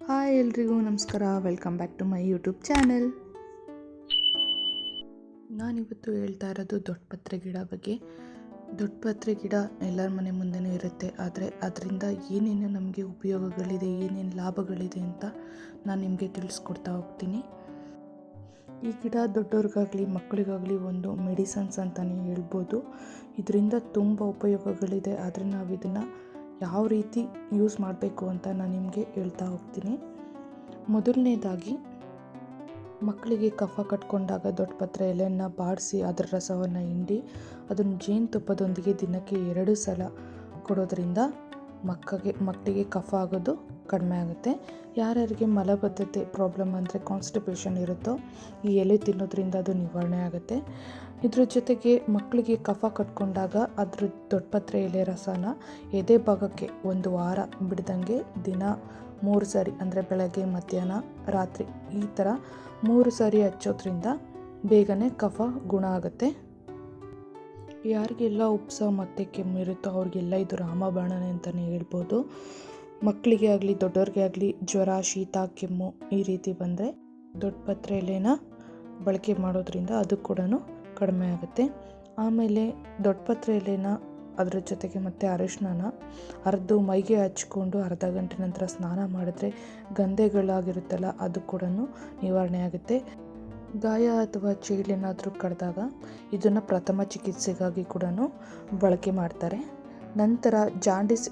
Hi ಎಲ್ರಿಗೂ ನಮಸ್ಕಾರ. Welcome back to my YouTube channel. ನಾನಿವತ್ತು ಹೇಳ್ತಾ ಇರೋದು ದೊಡ್ಡಪತ್ರೆ ಗಿಡ ಬಗ್ಗೆ. ದೊಡ್ಡಪತ್ರೆ ಗಿಡ ಎಲ್ಲರ ಮನೆ ಮುಂದೆನೂ ಇರುತ್ತೆ, ಆದರೆ ಅದರಿಂದ ಏನೇನು ನಮಗೆ ಉಪಯೋಗಗಳಿದೆ, ಏನೇನು ಲಾಭಗಳಿದೆ ಅಂತ ನಾನು ನಿಮಗೆ ತಿಳಿಸ್ಕೊಡ್ತಾ ಹೋಗ್ತೀನಿ. ಈ ಗಿಡ ದೊಡ್ಡವ್ರಿಗಾಗಲಿ ಮಕ್ಕಳಿಗಾಗಲಿ ಒಂದು ಮೆಡಿಸನ್ಸ್ ಅಂತಲೇ ಹೇಳ್ಬೋದು. ಇದರಿಂದ ತುಂಬ ಉಪಯೋಗಗಳಿದೆ, ಆದರೆ ನಾವು ಇದನ್ನು ಯಾವ ರೀತಿ ಯೂಸ್ ಮಾಡಬೇಕು ಅಂತ ನಾನು ನಿಮಗೆ ಹೇಳ್ತಾ ಹೋಗ್ತೀನಿ. ಮೊದಲನೇದಾಗಿ, ಮಕ್ಕಳಿಗೆ ಕಫ ಕಟ್ಕೊಂಡಾಗ ದೊಡ್ಡಪತ್ರೆ ಎಲೆಯನ್ನು ಬಾಡಿಸಿ ಅದರ ರಸವನ್ನು ಹಿಂಡಿ ಅದನ್ನು ಜೇನುತುಪ್ಪದೊಂದಿಗೆ ದಿನಕ್ಕೆ 2 ಸಲ ಕೊಡೋದ್ರಿಂದ ಮಕ್ಕಳಿಗೆ ಕಫ ಆಗೋದು ಕಡಿಮೆ ಆಗುತ್ತೆ. ಯಾರ್ಯಾರಿಗೆ ಮಲಬದ್ಧತೆ ಪ್ರಾಬ್ಲಮ್ ಅಂದರೆ ಕಾನ್ಸ್ಟಿಪೇಷನ್ ಇರುತ್ತೋ ಈ ಎಲೆ ತಿನ್ನೋದ್ರಿಂದ ಅದು ನಿವಾರಣೆ ಆಗುತ್ತೆ. ಇದ್ರ ಜೊತೆಗೆ ಮಕ್ಕಳಿಗೆ ಕಫ ಕಟ್ಕೊಂಡಾಗ ಅದ್ರ ದೊಡ್ಡಪತ್ರೆ ಎಲೆ ರಸನ ಎದೆ ಭಾಗಕ್ಕೆ 1 ವಾರ ಬಿಡ್ದಂಗೆ ದಿನ 3 ಸಾರಿ, ಅಂದರೆ ಬೆಳಗ್ಗೆ ಮಧ್ಯಾಹ್ನ ರಾತ್ರಿ ಈ ಥರ 3 ಸಾರಿ ಹಚ್ಚೋದ್ರಿಂದ ಬೇಗನೆ ಕಫ ಗುಣ ಆಗುತ್ತೆ. ಯಾರಿಗೆಲ್ಲ ಉಪ್ಸ ಮತ್ತು ಕೆಮ್ಮಿರುತ್ತೋ ಅವ್ರಿಗೆಲ್ಲ ಇದು ರಾಮಬಾಣನೆ ಅಂತಲೇ ಹೇಳ್ಬೋದು. ಮಕ್ಕಳಿಗೆ ಆಗಲಿ ದೊಡ್ಡವ್ರಿಗೆ ಆಗಲಿ ಜ್ವರ, ಶೀತ, ಕೆಮ್ಮು ಈ ರೀತಿ ಬಂದರೆ ದೊಡ್ಡಪತ್ರೆ ಎಲೆನ ಬಳಕೆ ಮಾಡೋದ್ರಿಂದ ಅದು ಕೂಡ ಕಡಿಮೆ ಆಗುತ್ತೆ. ಆಮೇಲೆ ದೊಡ್ಡಪತ್ರೆ ಎಲೆನ ಅದರ ಜೊತೆಗೆ ಮತ್ತು ಅರಿಶಿನ ಅರ್ದು ಮೈಗೆ ಹಚ್ಕೊಂಡು ಅರ್ಧ ಗಂಟೆ ನಂತರ ಸ್ನಾನ ಮಾಡಿದ್ರೆ ಗಂಧೆಗಳಾಗಿರುತ್ತಲ್ಲ ಅದು ಕೂಡ ನಿವಾರಣೆ ಆಗುತ್ತೆ. ಗಾಯ ಅಥವಾ ಚೇಳೇನಾದರೂ ಕಡ್ದಾಗ ಇದನ್ನು ಪ್ರಥಮ ಚಿಕಿತ್ಸೆಗಾಗಿ ಕೂಡ ಬಳಕೆ ಮಾಡ್ತಾರೆ. ನಂತರ ಜಾಂಡಿಸ್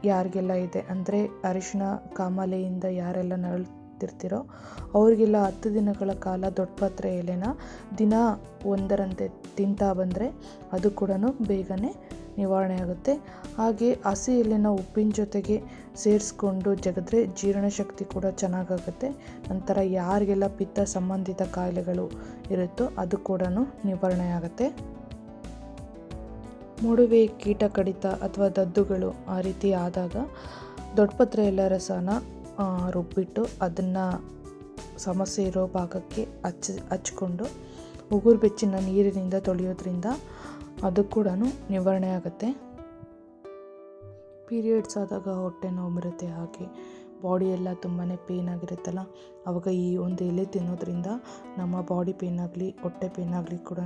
ಯಾರಿಗೆಲ್ಲ ಇದೆ ಅಂದರೆ ಅರಿಶಿನ ಕಾಮಾಲೆಯಿಂದ ಯಾರೆಲ್ಲ ನರಳುತ್ತಿರ್ತಿರೋ ಅವರಿಗೆಲ್ಲ 10 ದಿನಗಳ ಕಾಲ ದೊಡ್ಡಪತ್ರೆ ಎಲೆನ ದಿನ 1ರಂತೆ ತಿಂತಾ ಬಂದರೆ ಅದು ಕೂಡ ಬೇಗನೆ ನಿವಾರಣೆ ಆಗುತ್ತೆ. ಹಾಗೆ ಹಸಿ ಎಲೆನ ಉಪ್ಪಿನ ಜೊತೆಗೆ ಸೇರಿಸ್ಕೊಂಡು ಜಗದ್ರೆ ಜೀರ್ಣಶಕ್ತಿ ಕೂಡ ಚೆನ್ನಾಗಾಗುತ್ತೆ. ನಂತರ ಯಾರಿಗೆಲ್ಲ ಪಿತ್ತ ಸಂಬಂಧಿತ ಕಾಯಿಲೆಗಳು ಇರುತ್ತೋ ಅದು ಕೂಡ ನಿವಾರಣೆ ಆಗುತ್ತೆ. ಮೊಡವೆ, ಕೀಟ ಕಡಿತ ಅಥವಾ ದದ್ದುಗಳು ಆ ರೀತಿ ಆದಾಗ ದೊಡ್ಡಪತ್ರೆ ಎಲೆ ರಸನ ರುಬ್ಬಿಟ್ಟು ಅದನ್ನು ಸಮಸ್ಯೆ ಇರೋ ಭಾಗಕ್ಕೆ ಹಚ್ಕೊಂಡು ಉಗುರು ಬೆಚ್ಚಿನ ನೀರಿನಿಂದ ತೊಳೆಯೋದ್ರಿಂದ ಅದು ಕೂಡ ನಿವಾರಣೆ ಆಗುತ್ತೆ. ಪೀರಿಯಡ್ಸ್ ಆದಾಗ ಹೊಟ್ಟೆ ನೋವು ಬರುತ್ತೆ, ಹಾಗೆ ಬಾಡಿ ಎಲ್ಲ ತುಂಬಾ ಪೇನ್ ಆಗಿರುತ್ತಲ್ಲ, ಆವಾಗ ಈ ಒಂದು ಎಲೆ ತಿನ್ನೋದ್ರಿಂದ ನಮ್ಮ ಬಾಡಿ ಪೇನ್ ಆಗಲಿ ಹೊಟ್ಟೆ ಪೇನ್ ಆಗಲಿ ಕೂಡ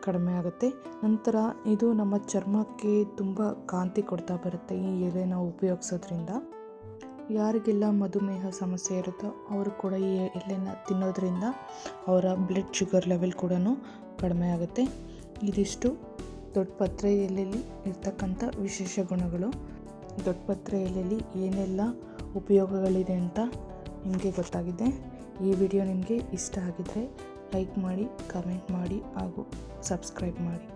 ಕಡಿಮೆ ಆಗುತ್ತೆ. ನಂತರ ಇದು ನಮ್ಮ ಚರ್ಮಕ್ಕೆ ತುಂಬ ಕಾಂತಿ ಕೊಡ್ತಾ ಬರುತ್ತೆ ಈ ಎಲೆನ ಉಪಯೋಗಿಸೋದ್ರಿಂದ. ಯಾರಿಗೆಲ್ಲ ಮಧುಮೇಹ ಸಮಸ್ಯೆ ಇರುತ್ತೋ ಅವರು ಕೂಡ ಈ ಎಲೆನ ತಿನ್ನೋದ್ರಿಂದ ಅವರ ಬ್ಲಡ್ ಶುಗರ್ ಲೆವೆಲ್ ಕೂಡ ಕಡಿಮೆ ಆಗುತ್ತೆ. ಇದಿಷ್ಟು ದೊಡ್ಡಪತ್ರೆ ಎಲೆಯಲ್ಲಿ ಇರ್ತಕ್ಕಂಥ ವಿಶೇಷ ಗುಣಗಳು. ದೊಡ್ಡಪತ್ರೆ ಎಲೆಯಲ್ಲಿ ಏನೆಲ್ಲ ಉಪಯೋಗಗಳಿದೆ ಅಂತ ನಿಮಗೆ ಗೊತ್ತಾಗಿದೆ. ಈ ವಿಡಿಯೋ ನಿಮಗೆ ಇಷ್ಟ ಆಗಿದ್ದರೆ ಲೈಕ್ ಮಾಡಿ, ಕಮೆಂಟ್ ಮಾಡಿ ಹಾಗೂ ಸಬ್ಸ್ಕ್ರೈಬ್ ಮಾಡಿ.